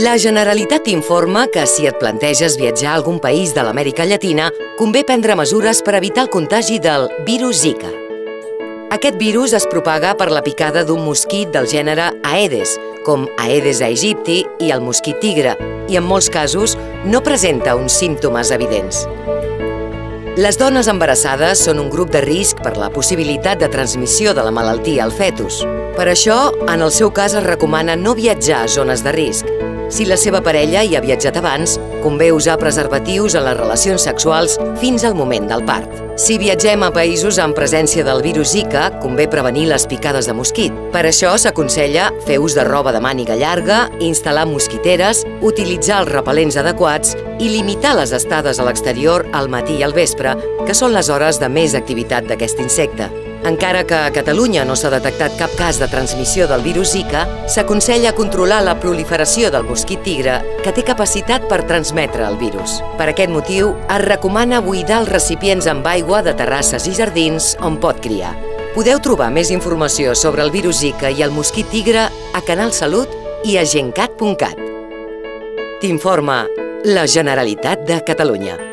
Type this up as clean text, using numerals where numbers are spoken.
La Generalitat informa que si et planteges viatjar a algun país de l'Amèrica Llatina, convé prendre mesures per evitar el contagi del virus Zika. Aquest virus es propaga per la picada d'un mosquit del gènere Aedes, com Aedes aegypti i el mosquit tigre, i en molts casos no presenta uns símptomes evidents. Les dones embarassades són un grup de risc per la possibilitat de transmissió de la malaltia al fetus. Per això, en el seu cas es recomana no viatjar a zones de risc. Si la seva parella hi ha viatjat abans, convé usar preservatius en les relacions sexuals fins al moment del part. Si viatgem a països amb presència del virus Zika, convé prevenir les picades de mosquit. Per això s'aconsella fer ús de roba de màniga llarga, instal·lar mosquiteres, utilitzar els repel·lents adequats i limitar les estades a l'exterior al matí i al vespre, que són les hores de més activitat d'aquest insecte. Encara que a Catalunya no s'ha detectat cap cas de transmissió del virus Zika, s'aconsella controlar la proliferació del mosquit tigre, que té capacitat per transmetre el virus. Per aquest motiu, es recomana buidar els recipients amb aigua de terrasses i jardins on pot criar. Podeu trobar més informació sobre el virus Zika i el mosquit tigre a Canal Salut i a gencat.cat. T'informa la Generalitat de Catalunya.